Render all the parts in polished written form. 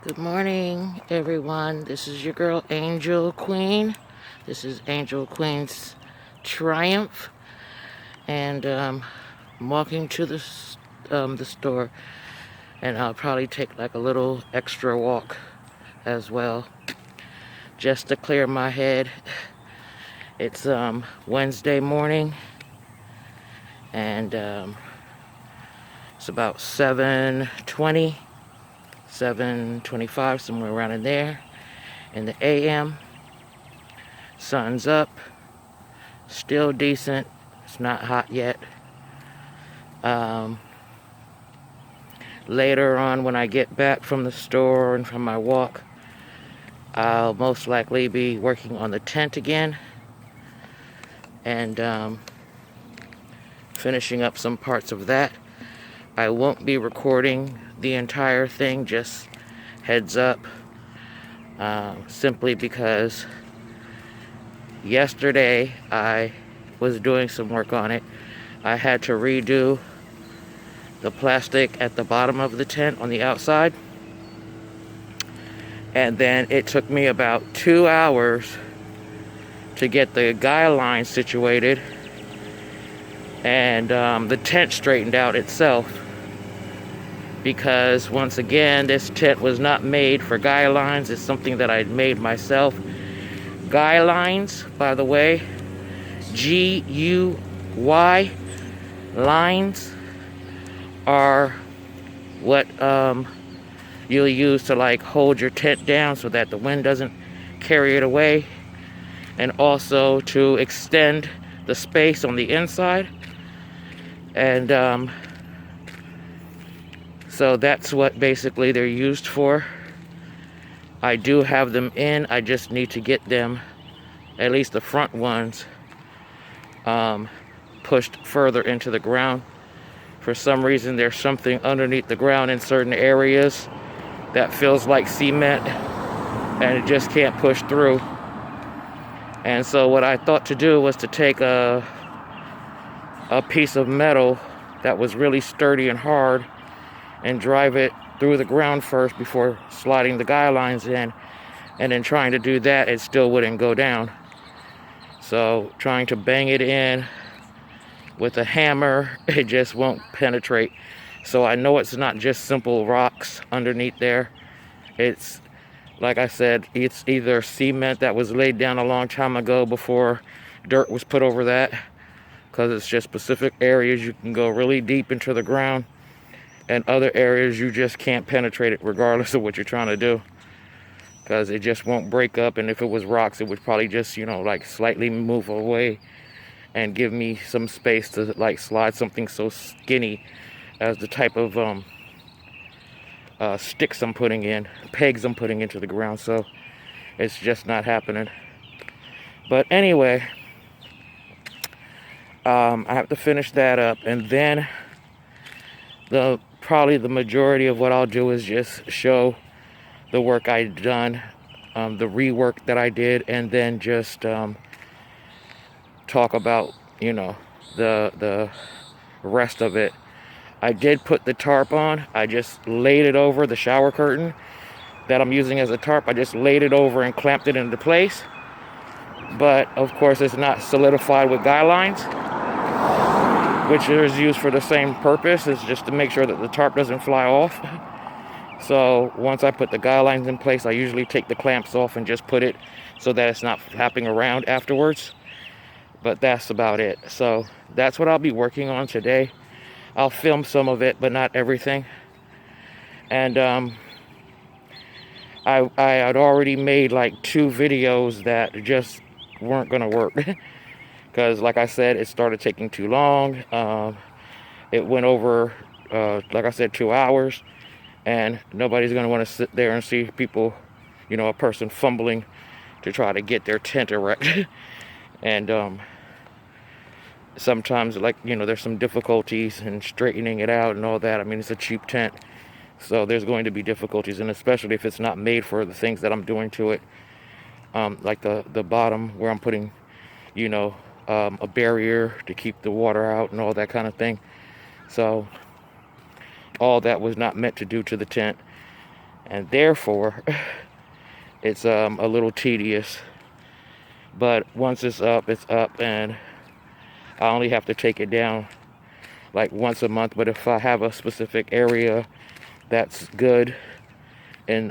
Good morning, everyone. This is your girl, Angel Queen. This is Angel Queen's Triumph, and I'm walking to the store, and I'll probably take like a little extra walk as well, just to clear my head. It's Wednesday morning, and it's about 7:20. 7:25, somewhere around in there, in the AM. Sun's up, still decent. It's not hot yet. Later on, when I get back from the store and from my walk, I'll most likely be working on the tent again and finishing up some parts of that. I won't be recording the entire thing, just heads up, simply because yesterday I was doing some work on it. I had to redo the plastic at the bottom of the tent on the outside, and then it took me about 2 hours to get the guy line situated and the tent straightened out itself, because once again, this tent was not made for guy lines. It's something that I made myself. Guy lines, by the way, G-U-Y lines, are what you'll use to like hold your tent down so that the wind doesn't carry it away, and also to extend the space on the inside. And so that's what basically they're used for. I do have them in. I just need to get them, at least the front ones, pushed further into the ground. For some reason, there's something underneath the ground in certain areas that feels like cement, and it just can't push through. And so what I thought to do was to take a piece of metal that was really sturdy and hard and drive it through the ground first before sliding the guy lines in. And then trying to do that, it still wouldn't go down. So trying to bang it in with a hammer, it just won't penetrate. So I know it's not just simple rocks underneath there. It's, like I said, it's either cement that was laid down a long time ago before dirt was put over that, because it's just specific areas you can go really deep into the ground, and other areas you just can't penetrate it regardless of what you're trying to do, because it just won't break up. And if it was rocks, it would probably just, like slightly move away and give me some space to like slide something so skinny as the type of sticks I'm putting in, pegs I'm putting into the ground. So it's just not happening. But anyway, I have to finish that up, and then probably the majority of what I'll do is just show the work I've done, the rework that I did, and then just talk about, the rest of it. I did put the tarp on. I just laid it over the shower curtain that I'm using as a tarp. I just laid it over and clamped it into place. But of course, it's not solidified with guy lines, which is used for the same purpose. It's just to make sure that the tarp doesn't fly off. So once I put the guy lines in place, I usually take the clamps off and just put it so that it's not flapping around afterwards. But that's about it. So that's what I'll be working on today. I'll film some of it, but not everything. And I had already made like 2 videos that just weren't gonna work. Because like I said, it started taking too long. It went over, like I said, 2 hours. And nobody's going to want to sit there and see people, a person fumbling to try to get their tent erect. And sometimes, there's some difficulties in straightening it out and all that. I mean, it's a cheap tent, so there's going to be difficulties, and especially if it's not made for the things that I'm doing to it. Like the bottom where I'm putting, a barrier to keep the water out and all that kind of thing. So all that was not meant to do to the tent. and therefore it's a little tedious. But once it's up, and I only have to take it down like once a month. But if I have a specific area that's good, and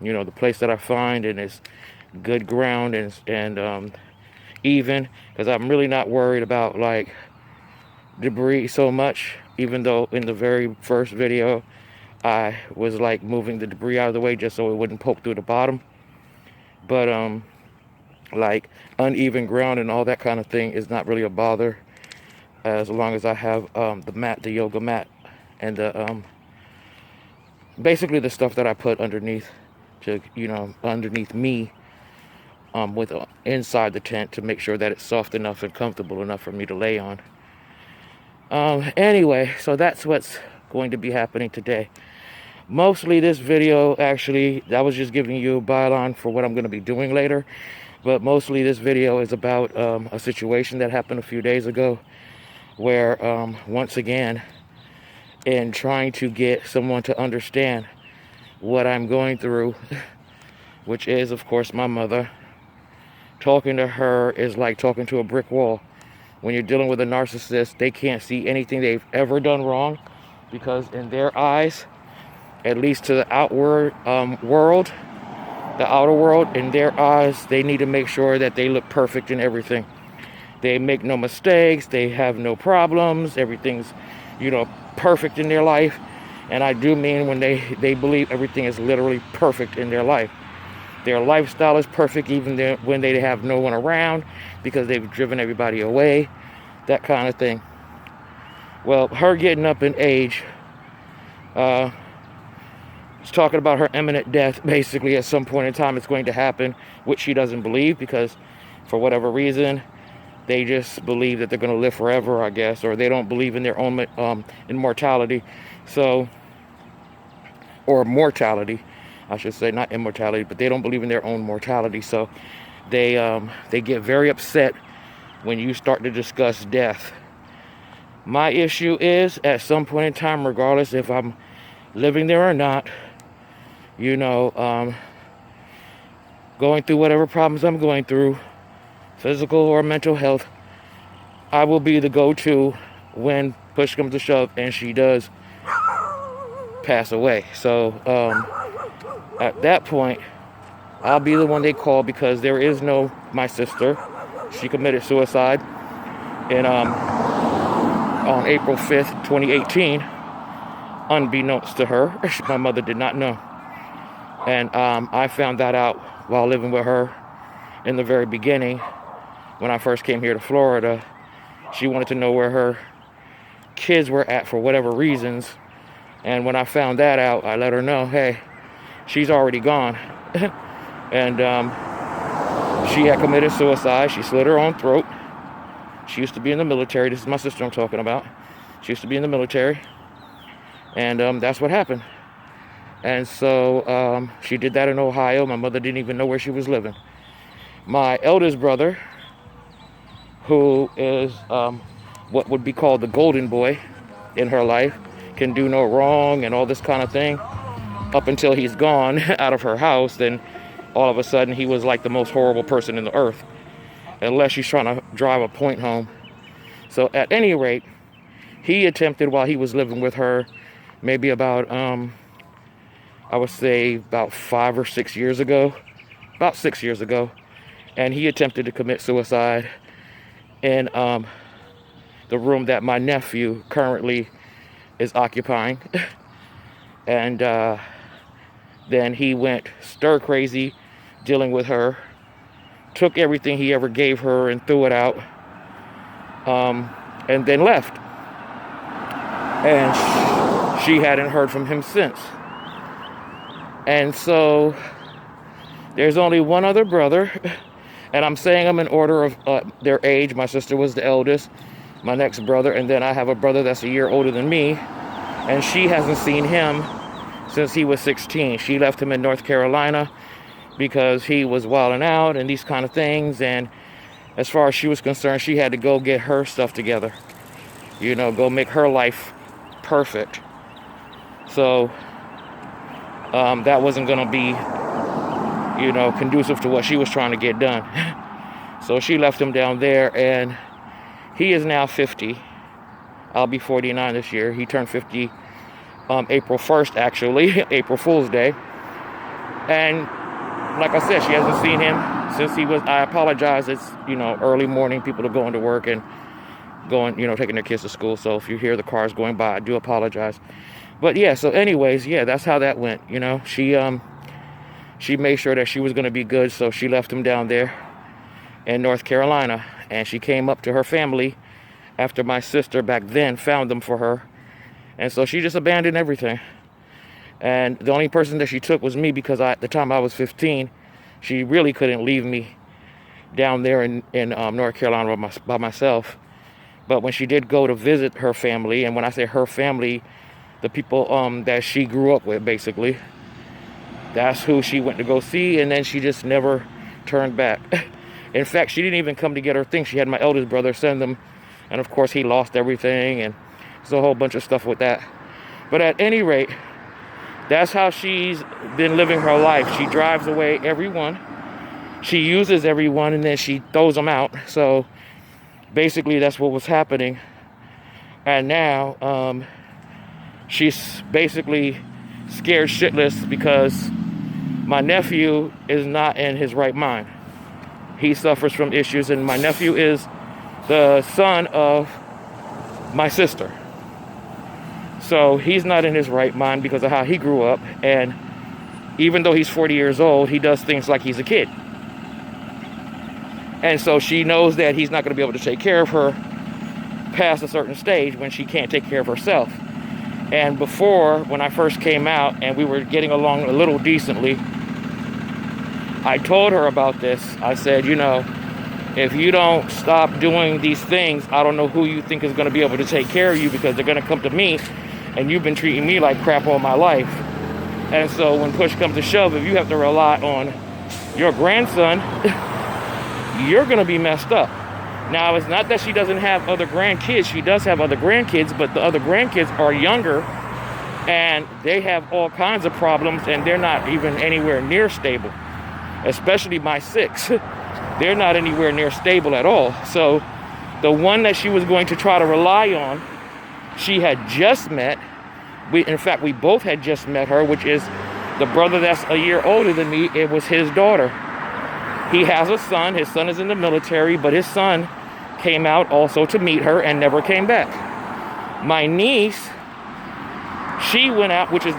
you know, the place that I find, and it's good ground, and even, because I'm really not worried about like debris so much, even though in the very first video I was like moving the debris out of the way just so it wouldn't poke through the bottom. But like uneven ground and all that kind of thing is not really a bother, as long as I have the mat, the yoga mat, and the basically the stuff that I put underneath to, you know, underneath me, with inside the tent, to make sure that it's soft enough and comfortable enough for me to lay on. Anyway, so that's what's going to be happening today. Mostly this video, actually, I was just giving you a byline for what I'm going to be doing later. But mostly this video is about a situation that happened a few days ago, where once again, in trying to get someone to understand what I'm going through, which is, of course, my mother, talking to her is like talking to a brick wall. When you're dealing with a narcissist, they can't see anything they've ever done wrong, because in their eyes, at least to the outward world, the outer world, in their eyes, they need to make sure that they look perfect in everything. They make no mistakes, they have no problems, everything's, you know, perfect in their life. And I do mean when they believe everything is literally perfect in their life. Their lifestyle is perfect even when they have no one around, because they've driven everybody away, that kind of thing. Well, her getting up in age, it's talking about her imminent death. Basically, at some point in time, it's going to happen, which she doesn't believe, because for whatever reason, they just believe that they're going to live forever, I guess, or they don't believe in their own immortality. So, or mortality, I should say, not immortality, but they don't believe in their own mortality. So they get very upset when you start to discuss death. My issue is, at some point in time, regardless if I'm living there or not, you know, going through whatever problems I'm going through, physical or mental health, I will be the go-to when push comes to shove and she does pass away. So at that point, I'll be the one they call, because there is no my sister. She committed suicide in on April 5th, 2018, unbeknownst to her. My mother did not know. And I found that out while living with her in the very beginning. When I first came here to Florida, she wanted to know where her kids were at for whatever reasons. And when I found that out, I let her know, hey, she's already gone. And she had committed suicide. She slit her own throat. She used to be in the military. This is my sister I'm talking about. She used to be in the military. And that's what happened. And so she did that in Ohio. My mother didn't even know where she was living. My eldest brother, who is what would be called the golden boy in her life, can do no wrong and all this kind of thing, up until he's gone out of her house. Then all of a sudden he was like the most horrible person in the earth, unless she's trying to drive a point home. So at any rate, he attempted, while he was living with her, maybe about I would say about 5 or 6 years ago, about 6 years ago, and he attempted to commit suicide in the room that my nephew currently is occupying. And then he went stir crazy dealing with her, took everything he ever gave her and threw it out, and then left. And she hadn't heard from him since. And so there's only one other brother, and I'm saying them in order of their age. My sister was the eldest, my next brother, and then I have a brother that's a year older than me, and she hasn't seen him since he was 16. She left him in North Carolina because he was wilding out and these kind of things. And as far as she was concerned, she had to go get her stuff together, you know, go make her life perfect. So that wasn't going to be, conducive to what she was trying to get done. So she left him down there, and he is now 50. I'll be 49 this year. He turned 50 April 1st, actually, April Fool's Day. And like I said, she hasn't seen him since he was, I apologize, it's, early morning, people are going to work and going, taking their kids to school. So if you hear the cars going by, I do apologize. But yeah, so anyways, yeah, that's how that went. She made sure that she was going to be good, so she left him down there in North Carolina, and she came up to her family after my sister back then found them for her. And so she just abandoned everything. And the only person that she took was me, because at the time I was 15. She really couldn't leave me down there in North Carolina by myself. But when she did go to visit her family, and when I say her family, the people that she grew up with, basically, that's who she went to go see, and then she just never turned back. In fact, she didn't even come to get her things. She had my eldest brother send them, and of course he lost everything, and there's a whole bunch of stuff with that. But at any rate, that's how she's been living her life. She drives away everyone. She uses everyone, and then she throws them out. So basically that's what was happening. And now she's basically scared shitless because my nephew is not in his right mind. He suffers from issues, and my nephew is the son of my sister. So he's not in his right mind because of how he grew up. And even though he's 40 years old, he does things like he's a kid. And so she knows that he's not going to be able to take care of her past a certain stage when she can't take care of herself. And before, when I first came out and we were getting along a little decently, I told her about this. I said, if you don't stop doing these things, I don't know who you think is going to be able to take care of you, because they're going to come to me, and you've been treating me like crap all my life. And so when push comes to shove, if you have to rely on your grandson, you're going to be messed up. Now, it's not that she doesn't have other grandkids. She does have other grandkids, but the other grandkids are younger, and they have all kinds of problems, and they're not even anywhere near stable. Especially my 6. They're not anywhere near stable at all. So the one that she was going to try to rely on, she had just met. In fact, we both had just met her, which is the brother that's a year older than me. It was his daughter. He has a son. His son is in the military, but his son came out also to meet her and never came back. My niece, she went out, which is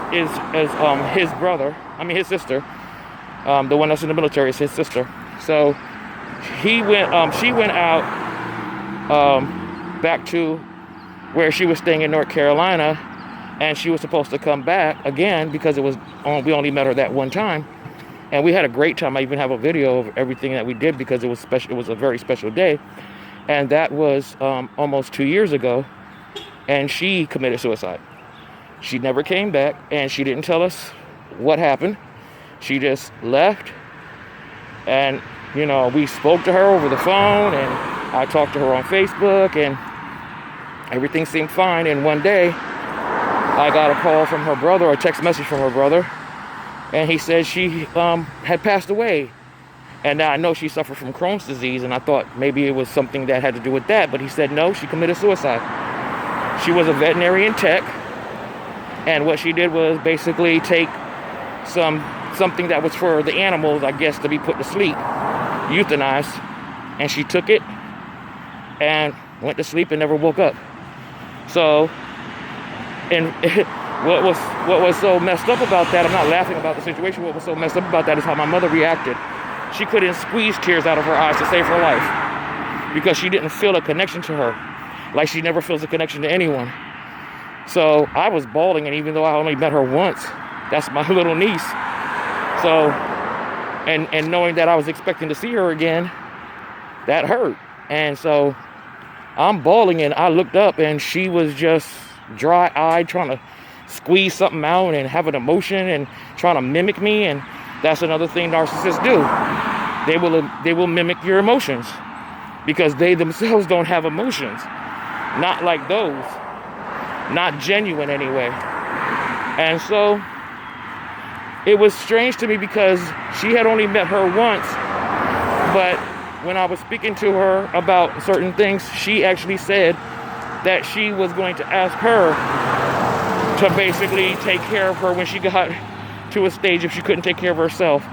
his brother. His sister. The one that's in the military is his sister. So she went out back to where she was staying in North Carolina, and she was supposed to come back again because we only met her that one time, and we had a great time. I even have a video of everything that we did because it was special. It was a very special day, and that was almost 2 years ago, and she committed suicide. She never came back, and she didn't tell us what happened. She just left, and we spoke to her over the phone, and I talked to her on Facebook, and everything seemed fine. And one day I got a call from her brother, a text message from her brother, and he said she had passed away. And now I know she suffered from Crohn's disease, and I thought maybe it was something that had to do with that, but he said no, she committed suicide. She was a veterinarian tech, and what she did was basically take something that was for the animals, I guess, to be put to sleep, euthanized, and she took it and went to sleep and never woke up. So, and what was so messed up about that, I'm not laughing about the situation, what was so messed up about that is how my mother reacted. She couldn't squeeze tears out of her eyes to save her life because she didn't feel a connection to her, like she never feels a connection to anyone. So I was bawling, and even though I only met her once, that's my little niece. So, and knowing that I was expecting to see her again, that hurt. And so I'm bawling, and I looked up, and she was just dry-eyed, trying to squeeze something out and have an emotion and trying to mimic me. And that's another thing narcissists do. They will mimic your emotions because they themselves don't have emotions. Not like those. Not genuine anyway. And so it was strange to me because she had only met her once, but when I was speaking to her about certain things, she actually said that she was going to ask her to basically take care of her when she got to a stage if she couldn't take care of herself.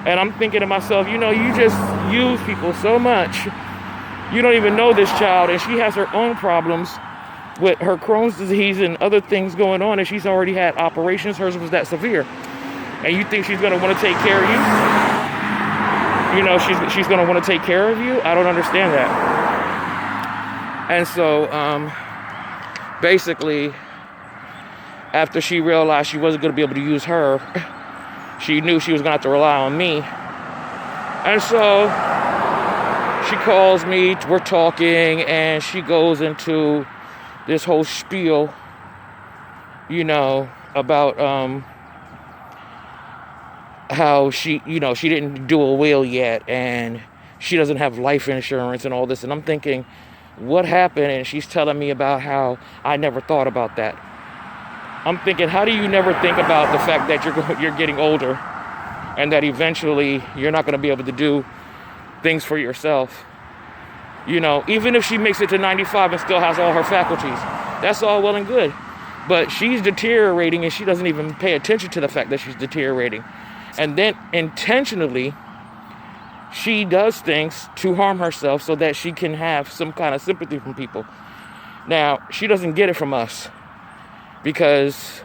And I'm thinking to myself, you know, you just use people so much. You don't even know this child, and she has her own problems with her Crohn's disease and other things going on, and she's already had operations. Hers was that severe. And you think she's going to want to take care of you? You know, she's going to want to take care of you? I don't understand that. And so, basically, after she realized she wasn't going to be able to use her, she knew she was going to have to rely on me. And so she calls me, we're talking, and she goes into this whole spiel, you know, about how she didn't do a will yet, and she doesn't have life insurance and all this. And I'm thinking, what happened? And she's telling me about how I never thought about that. I'm thinking, how do you never think about the fact that you're getting older and that eventually you're not going to be able to do things for yourself? You know, even if she makes it to 95 and still has all her faculties, that's all well and good. But she's deteriorating, and she doesn't even pay attention to the fact that she's deteriorating. And then intentionally, she does things to harm herself so that she can have some kind of sympathy from people. Now, she doesn't get it from us. Because,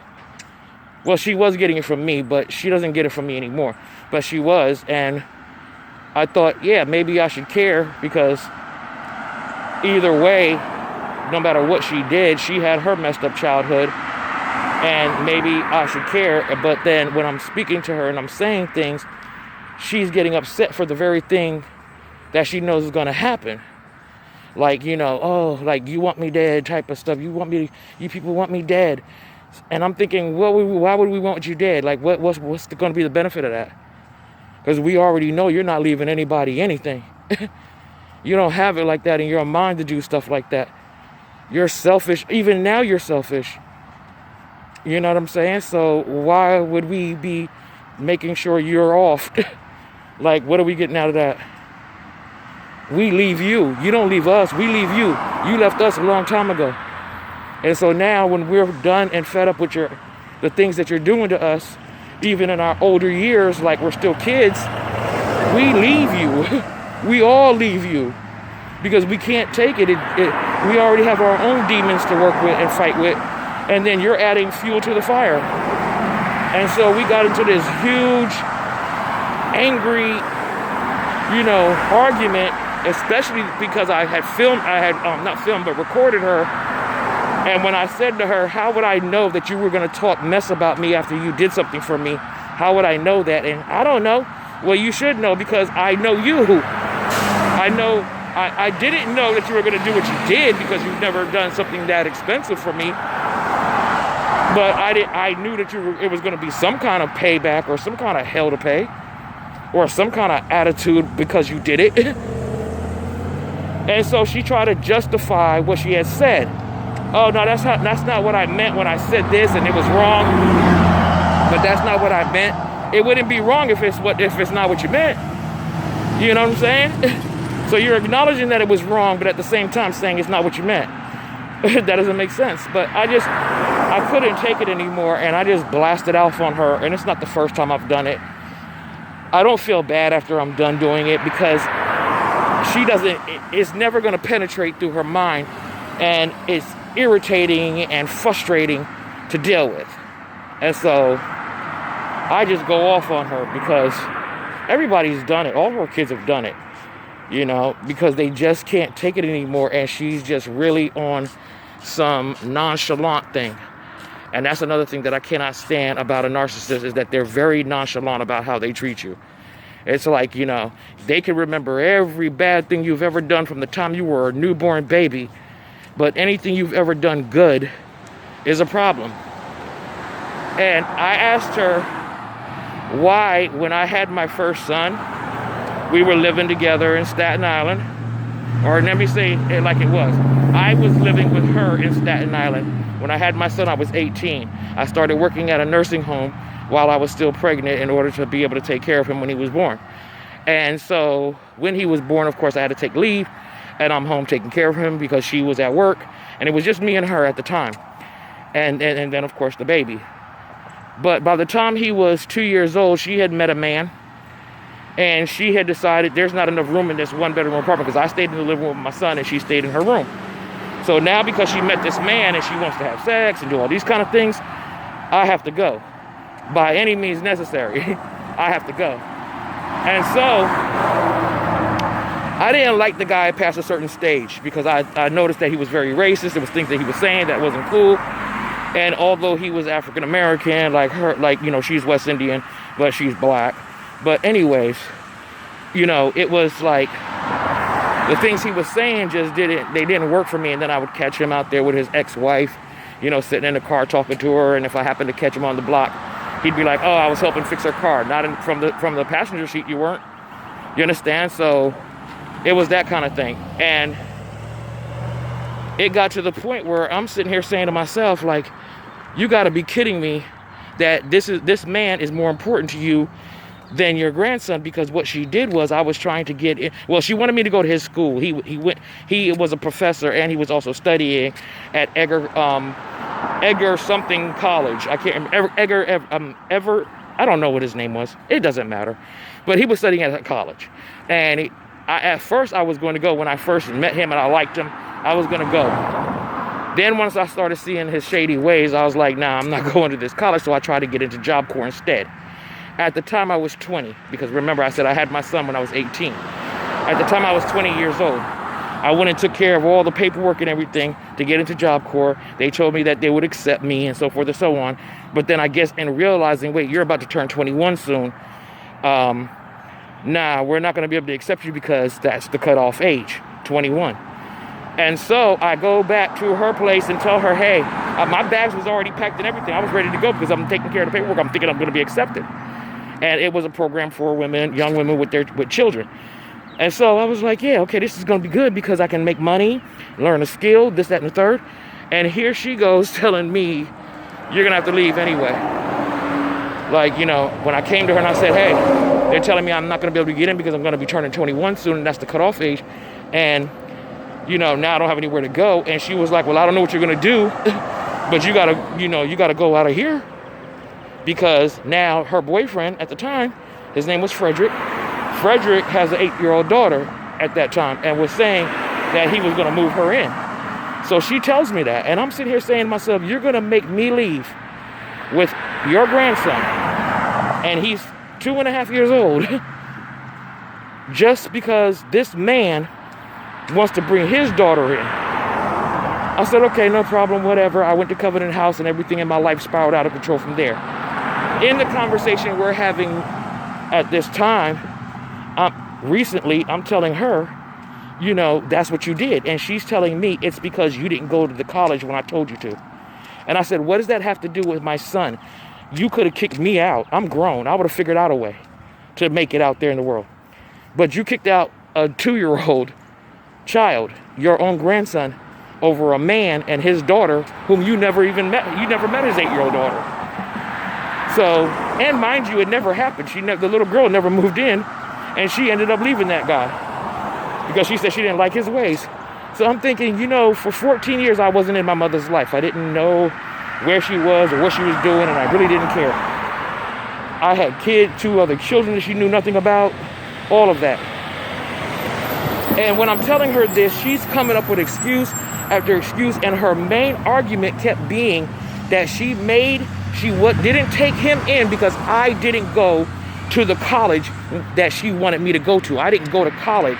well, she was getting it from me, but she doesn't get it from me anymore. But she was, and I thought, yeah, maybe I should care, because either way, no matter what she did, she had her messed up childhood, and maybe I should care. But then when I'm speaking to her and I'm saying things, she's getting upset for the very thing that she knows is going to happen. Like, you know, oh, like, you want me dead type of stuff. You people want me dead. And I'm thinking, well, why would we want you dead? Like, what's going to be the benefit of that? Because we already know you're not leaving anybody anything. You don't have it like that in your mind to do stuff like that. You're selfish. Even now you're selfish. You know what I'm saying? So why would we be making sure you're off? Like, what are we getting out of that? We leave you. You don't leave us. We leave you. You left us a long time ago. And so now when we're done and fed up with the things that you're doing to us, even in our older years, like we're still kids, we leave you. We all leave you. Because we can't take it. We already have our own demons to work with and fight with. And then you're adding fuel to the fire. And so we got into this huge, angry, argument, especially because I had recorded her. And when I said to her, how would I know that you were going to talk mess about me after you did something for me? How would I know that? And I don't know. Well, you should know, because I know you. I didn't know that you were going to do what you did, because you've never done something that expensive for me. But I knew that it was going to be some kind of payback, or some kind of hell to pay, or some kind of attitude because you did it. And so she tried to justify what she had said. Oh, no, that's not what I meant when I said this, and it was wrong. But that's not what I meant. It wouldn't be wrong if it's not what you meant. You know what I'm saying? So you're acknowledging that it was wrong, but at the same time saying it's not what you meant. That doesn't make sense. But I couldn't take it anymore, and I just blasted off on her. And it's not the first time I've done it. I don't feel bad after I'm done doing it, because it's never going to penetrate through her mind, and it's irritating and frustrating to deal with. And so I just go off on her, because everybody's done it. All her kids have done it, because they just can't take it anymore, and she's just really on some nonchalant thing. And that's another thing that I cannot stand about a narcissist, is that they're very nonchalant about how they treat you. It's like, they can remember every bad thing you've ever done from the time you were a newborn baby, but anything you've ever done good is a problem. And I asked her why, when I had my first son, we were living together in Staten Island. Or let me say it like it was. I was living with her in Staten Island. When I had my son, I was 18. I started working at a nursing home while I was still pregnant in order to be able to take care of him when he was born. And so when he was born, of course, I had to take leave, and I'm home taking care of him because she was at work, and it was just me and her at the time. And then, of course, the baby. But by the time he was 2 years old, she had met a man, and she had decided there's not enough room in this one-bedroom apartment because I stayed in the living room with my son, and she stayed in her room. So now because she met this man and she wants to have sex and do all these kind of things, I have to go. By any means necessary, I have to go. And so I didn't like the guy past a certain stage because I noticed that he was very racist. There was things that he was saying that wasn't cool. And although he was African American, like her, like, you know, she's West Indian, but she's black. But anyways, you know, it was like the things he was saying just didn't work for me. And then I would catch him out there with his ex-wife, you know, sitting in the car talking to her. And if I happened to catch him on the block, he'd be like, oh, I was helping fix her car. Not from the passenger seat, you weren't. You understand? So it was that kind of thing. And it got to the point where I'm sitting here saying to myself, like, you got to be kidding me that this man is more important to you than your grandson, because what she did was I was trying to get in. Well, she wanted me to go to his school. He was a professor, and he was also studying at Edgar something college. I can't remember. I don't know what his name was. It doesn't matter. But he was studying at a college. And at first I was going to go. When I first met him and I liked him, I was going to go. Then once I started seeing his shady ways, I was like, nah, I'm not going to this college. So I tried to get into Job Corps instead. At the time I was 20, because remember I said I had my son when I was 18. At the time I was 20 years old. I went and took care of all the paperwork and everything to get into Job Corps. They told me that they would accept me and so forth and so on. But then I guess in realizing, wait, you're about to turn 21 soon. Nah, we're not going to be able to accept you because that's the cutoff age, 21. And so I go back to her place and tell her, hey, my bags was already packed and everything. I was ready to go because I'm taking care of the paperwork. I'm thinking I'm going to be accepted. And it was a program for women, young women with children. And so I was like, yeah, okay, this is going to be good because I can make money, learn a skill, this, that, and the third. And here she goes telling me, you're going to have to leave anyway. Like, you know, when I came to her and I said, hey, they're telling me I'm not going to be able to get in because I'm going to be turning 21 soon, and that's the cutoff age. And, you know, now I don't have anywhere to go. And she was like, well, I don't know what you're going to do, but you got to go out of here. Because now her boyfriend at the time, his name was Frederick. Frederick has an 8-year-old daughter at that time and was saying that he was going to move her in. So she tells me that. And I'm sitting here saying to myself, you're going to make me leave with your grandson. And he's 2.5 years old. Just because this man wants to bring his daughter in. I said, okay, no problem, whatever. I went to Covenant House and everything in my life spiraled out of control from there. In the conversation we're having at this time, recently, I'm telling her, you know, that's what you did. And she's telling me it's because you didn't go to the college when I told you to. And I said, what does that have to do with my son? You could have kicked me out. I'm grown. I would have figured out a way to make it out there in the world. But you kicked out a 2-year-old child, your own grandson, over a man and his daughter whom you never even met. You never met his 8-year-old daughter. So, and mind you, it never happened. The little girl never moved in, and she ended up leaving that guy because she said she didn't like his ways. So I'm thinking, you know, for 14 years I wasn't in my mother's life. I didn't know where she was or what she was doing, and I really didn't care. I had 2 other children that she knew nothing about, all of that. And when I'm telling her this, she's coming up with excuse after excuse, and her main argument kept being that didn't take him in because I didn't go to the college that she wanted me to go to. I didn't go to college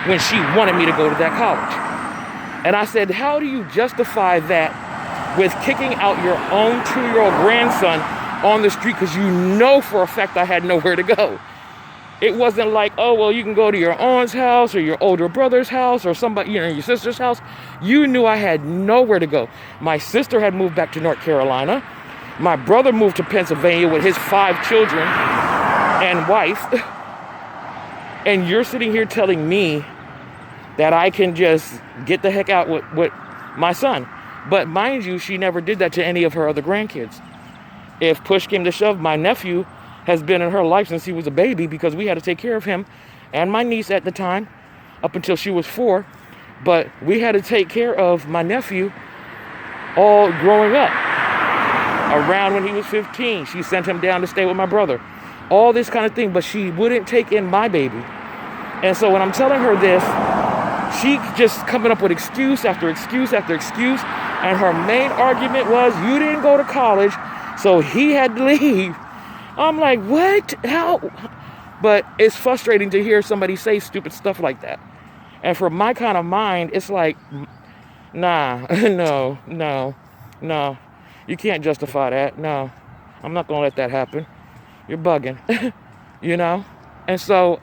when she wanted me to go to that college. And I said, how do you justify that with kicking out your own 2-year-old grandson on the street because you know for a fact I had nowhere to go? It wasn't like, oh, well, you can go to your aunt's house or your older brother's house or somebody, you know, your sister's house. You knew I had nowhere to go. My sister had moved back to North Carolina. My brother moved to Pennsylvania with his 5 children and wife. And you're sitting here telling me that I can just get the heck out with my son. But mind you, she never did that to any of her other grandkids. if push came to shove, my nephew has been in her life since he was a baby, because we had to take care of him and my niece at the time up until she was 4. But we had to take care of my nephew all growing up. Around when he was 15, she sent him down to stay with my brother. All this kind of thing, but she wouldn't take in my baby. And so when I'm telling her this, she just coming up with excuse after excuse after excuse. And her main argument was, you didn't go to college, so he had to leave. I'm like, what? How? But it's frustrating to hear somebody say stupid stuff like that. And for my kind of mind, it's like, nah, no. You can't justify that. No, I'm not going to let that happen. You're bugging, you know? And so,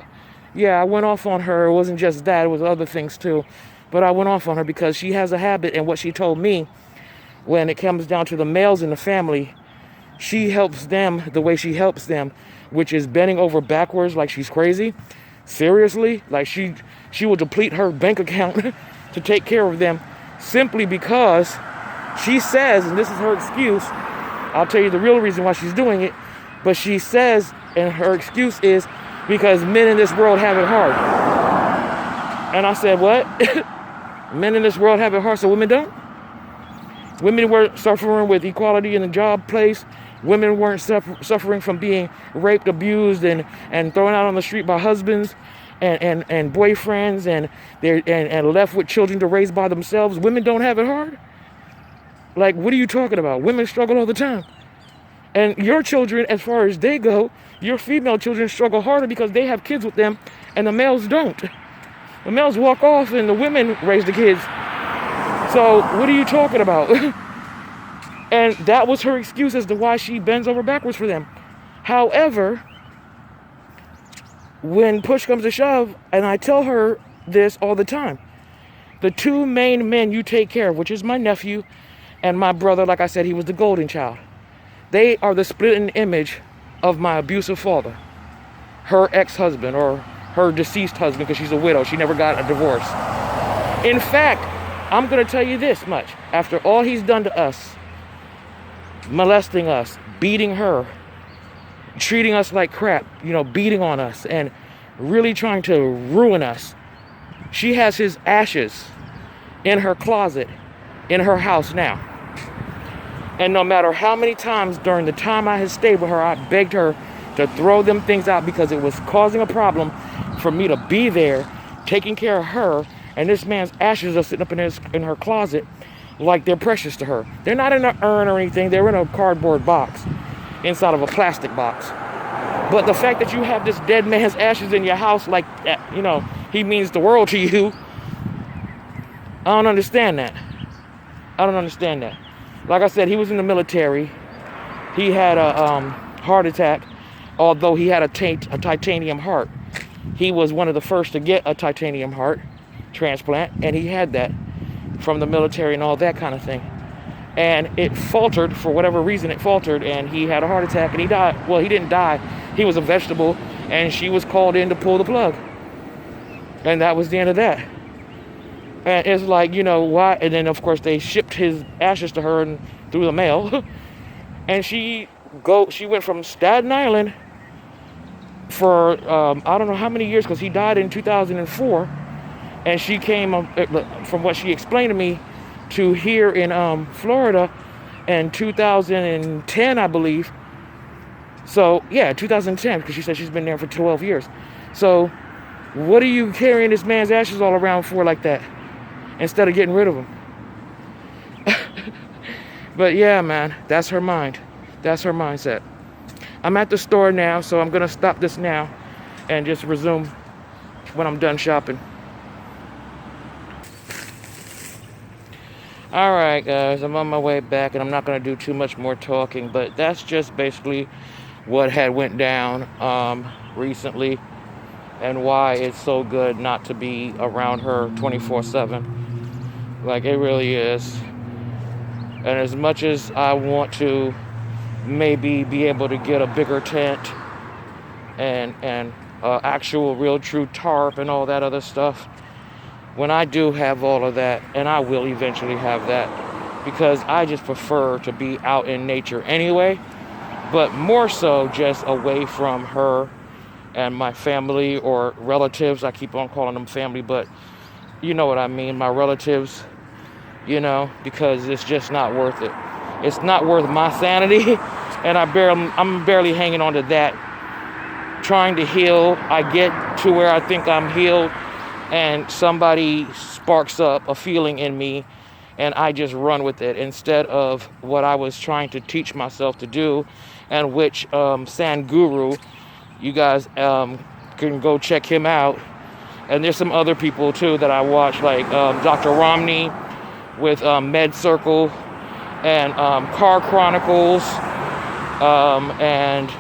yeah, I went off on her. It wasn't just that. It was other things too. But I went off on her because she has a habit, and what she told me, when it comes down to the males in the family, she helps them the way she helps them, which is bending over backwards like she's crazy. Seriously, like she will deplete her bank account to take care of them, simply because she says, and this is her excuse, I'll tell you the real reason why she's doing it, but she says, and her excuse is because men in this world have it hard. And I said, what? Men in this world have it hard, so women don't? Women weren't suffering with equality in the job place. Women weren't suffering from being raped, abused, and thrown out on the street by husbands and boyfriends, and left with children to raise by themselves. Women don't have it hard? Like, what are you talking about? Women struggle all the time. And your children, as far as they go, your female children struggle harder because they have kids with them, and the males don't. The males walk off and the women raise the kids. So what are you talking about? And that was her excuse as to why she bends over backwards for them. However, when push comes to shove, and I tell her this all the time, the two main men you take care of, which is my nephew and my brother, like I said, he was the golden child. They are the split image of my abusive father, her ex-husband, or her deceased husband, because she's a widow. She never got a divorce. In fact, I'm going to tell you this much. After all he's done to us, molesting us, beating her, treating us like crap, beating on us, and really trying to ruin us, she has his ashes in her closet in her house now. And no matter how many times during the time I had stayed with her, I begged her to throw them things out because it was causing a problem for me to be there taking care of her, and this man's ashes are sitting up in her closet like they're precious to her. They're not in an urn or anything. They're in a cardboard box inside of a plastic box. But the fact that you have this dead man's ashes in your house like that, he means the world to you, I don't understand that. Like I said, he was in the military. He had a heart attack, although he had a titanium heart. He was one of the first to get a titanium heart transplant, and he had that from the military and all that kind of thing. And it faltered, for whatever reason it faltered, and he had a heart attack, and he died. Well, he didn't die. He was a vegetable, and she was called in to pull the plug. And that was the end of that. And it's like, why? And then, of course, they shipped his ashes to her and through the mail. And she went from Staten Island for, I don't know how many years, because he died in 2004. And she came, from what she explained to me, to here in Florida in 2010, I believe. So, yeah, 2010, because she said she's been there for 12 years. So, what are you carrying this man's ashes all around for like that, instead of getting rid of him? But yeah, man, that's her mind. That's her mindset. I'm at the store now, so I'm going to stop this now and just resume when I'm done shopping. Alright, guys, I'm on my way back, and I'm not going to do too much more talking, but that's just basically what had went down recently, and why it's so good not to be around her 24/7. Like, it really is. And as much as I want to maybe be able to get a bigger tent and actual real true tarp and all that other stuff, when I do have all of that, and I will eventually have that, because I just prefer to be out in nature anyway, but more so just away from her and my family or relatives. I keep on calling them family, but you know what I mean, my relatives, because it's just not worth it. It's not worth my sanity, and I'm barely hanging on to that, trying to heal. I get to where I think I'm healed, and somebody sparks up a feeling in me, and I just run with it instead of what I was trying to teach myself to do, and which Guru, you guys can go check him out. And there's some other people too that I watch, like Dr. Romney with Med Circle and Car Chronicles. And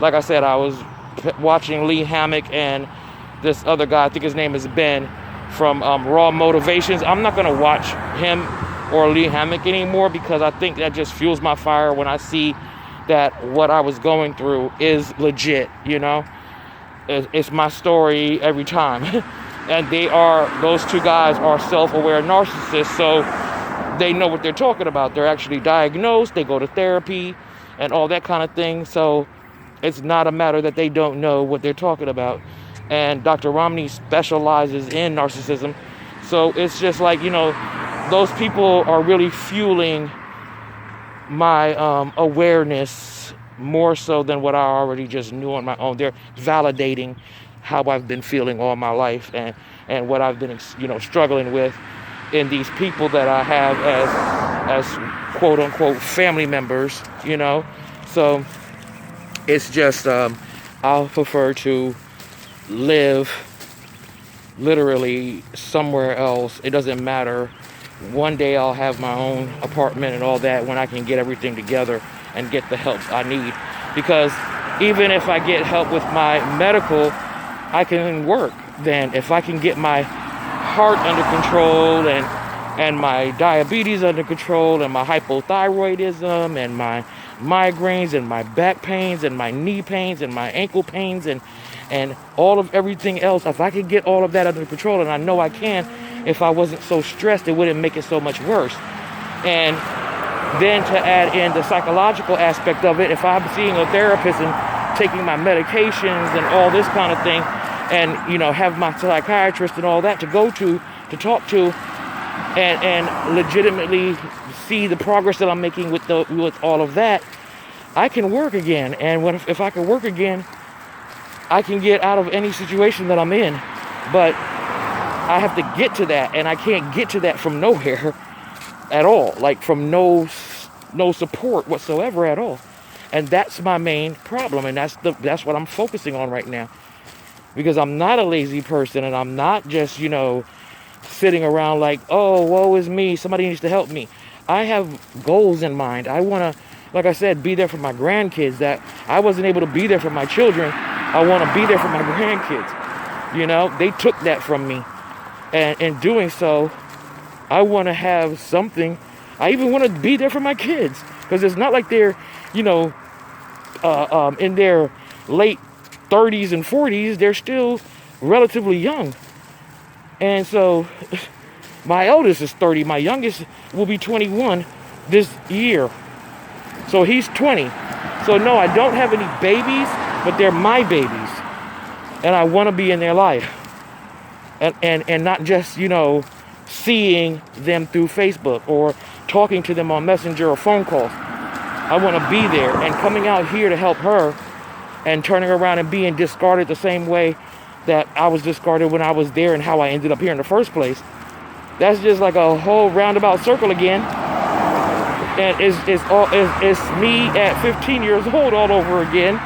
like I said, I was watching Lee Hammock and this other guy, I think his name is Ben, from Raw Motivations. I'm not going to watch him or Lee Hammock anymore because I think that just fuels my fire when I see that what I was going through is legit, It's my story every time. And those two guys are self-aware narcissists, so they know what they're talking about. They're actually diagnosed, they go to therapy and all that kind of thing. So it's not a matter that they don't know what they're talking about. And Dr. Romney specializes in narcissism. So it's just like, those people are really fueling my awareness more so than what I already just knew on my own. They're validating how I've been feeling all my life and what I've been, struggling with in these people that I have as quote unquote family members, So it's just, I'll prefer to live literally somewhere else. It doesn't matter. One day I'll have my own apartment and all that when I can get everything together and get the help I need. Because even if I get help with my medical, I can work. Then if I can get my heart under control and my diabetes under control and my hypothyroidism and my migraines and my back pains and my knee pains and my ankle pains and all of everything else, if I could get all of that under control, and I know I can, if I wasn't so stressed, it wouldn't make it so much worse. And then to add in the psychological aspect of it, if I'm seeing a therapist and taking my medications and all this kind of thing, and have my psychiatrist and all that to go to talk to, and legitimately see the progress that I'm making with all of that, I can work again. And if I can work again, I can get out of any situation that I'm in. But I have to get to that, and I can't get to that from nowhere at all, like from no support whatsoever at all. And that's my main problem, and that's what I'm focusing on right now, because I'm not a lazy person, and I'm not just sitting around like, oh, woe is me, somebody needs to help me. I have goals in mind. I want to, like I said, be there for my grandkids. That I wasn't able to be there for my children, I want to be there for my grandkids. They took that from me. And in doing so, I want to have something. I even want to be there for my kids. Because it's not like they're, in their late 30s and 40s. They're still relatively young. And so, my eldest is 30. My youngest will be 21 this year. So he's 20. So no, I don't have any babies, but they're my babies. And I want to be in their life. And not just, seeing them through Facebook or talking to them on Messenger or phone calls. I want to be there, and coming out here to help her and turning around and being discarded the same way that I was discarded when I was there and how I ended up here in the first place. That's just like a whole roundabout circle again. And it's me at 15 years old all over again,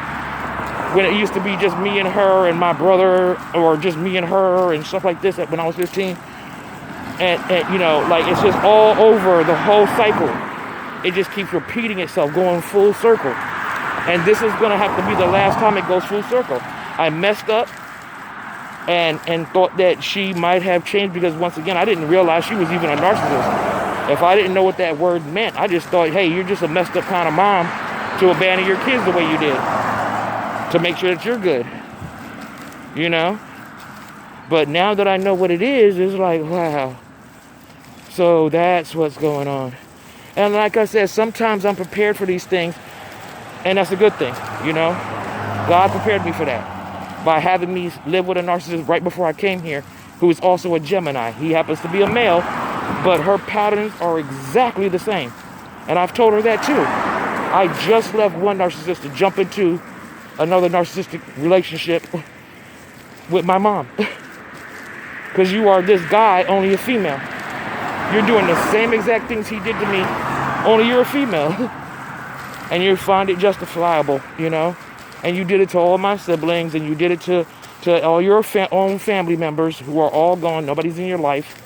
when it used to be just me and her and my brother, or just me and her and stuff like this when I was 15. And it's just all over the whole cycle. It just keeps repeating itself, going full circle. And this is going to have to be the last time it goes full circle. I messed up and thought that she might have changed, because once again, I didn't realize she was even a narcissist. If I didn't know what that word meant, I just thought, hey, you're just a messed up kind of mom to abandon your kids the way you did, to make sure that you're good, But now that I know what it is, it's like, wow. So that's what's going on. And like I said, sometimes I'm prepared for these things And that's a good thing, you know. God prepared me for that by having me live with a narcissist right before I came here, who is also a Gemini. He happens to be a male, but her patterns are exactly the same. And I've told her that too. I just left one narcissist to jump into another narcissistic relationship with my mom. Because you are this guy, only a female. You're doing the same exact things he did to me, only you're a female. And you find it justifiable, you know. And you did it to all my siblings, and you did it to all your own family members who are all gone. Nobody's in your life.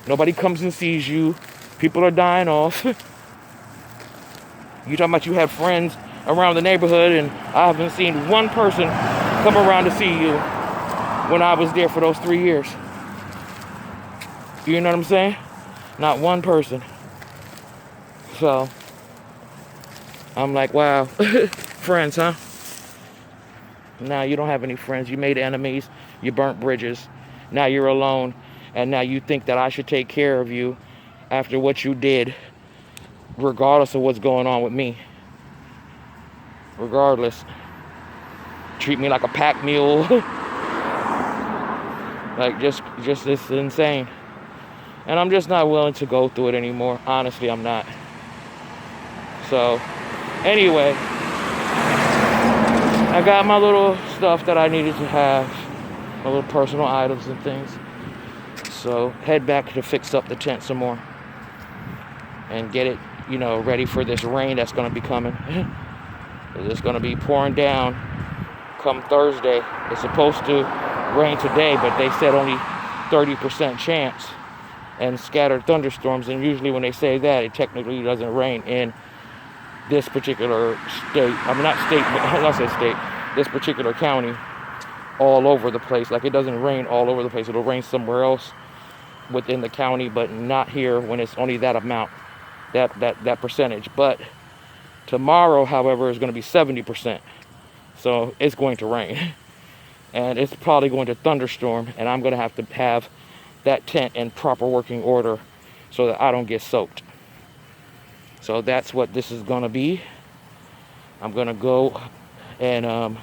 Nobody comes and sees you. People are dying off. You talking about you have friends around the neighborhood, and I haven't seen one person come around to see you when I was there for those 3 years. You know what I'm saying? Not one person. So I'm like, wow. Friends, huh? Now you don't have any friends. You made enemies. You burnt bridges. Now you're alone. And now you think that I should take care of you after what you did, regardless of what's going on with me. Regardless. Treat me like a pack mule. Like, just this is insane. And I'm just not willing to go through it anymore. Honestly, I'm not. So, anyway, I got my little stuff that I needed to have, my little personal items and things. So, head back to fix up the tent some more and get it, you know, ready for this rain that's going to be coming. It's going to be pouring down come Thursday. It's supposed to rain today, but they said only 30% chance and scattered thunderstorms. And usually when they say that, it technically doesn't rain in this particular state. I mean, not state, but I say state. This particular county, all over the place. Like, it doesn't rain all over the place. It'll rain somewhere else within the county, but not here when it's only that amount, that percentage. But tomorrow, however, is going to be 70%. So it's going to rain. And it's probably going to thunderstorm, and I'm going to have that tent in proper working order so that I don't get soaked. So that's what this is going to be. I'm going to go and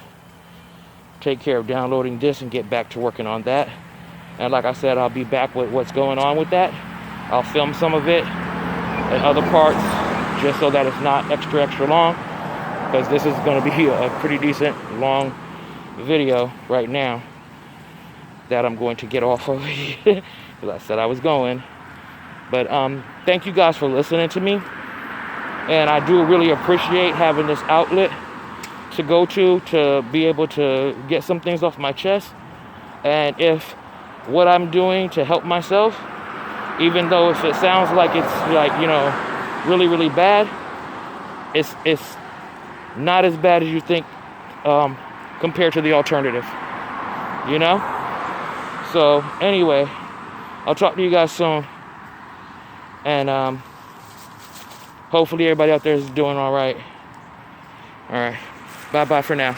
take care of downloading this and get back to working on that. And like I said, I'll be back with what's going on with that. I'll film some of it and other parts just so that it's not extra long, because this is going to be a pretty decent long video right now that I'm going to get off of because I said I was going. But thank you guys for listening to me, and I do really appreciate having this outlet to go to be able to get some things off my chest. And if what I'm doing to help myself, even though if it sounds like it's like, you know, really, really bad, it's not as bad as you think compared to the alternative, you know? So anyway, I'll talk to you guys soon, and hopefully everybody out there is doing all right. Bye-bye for now.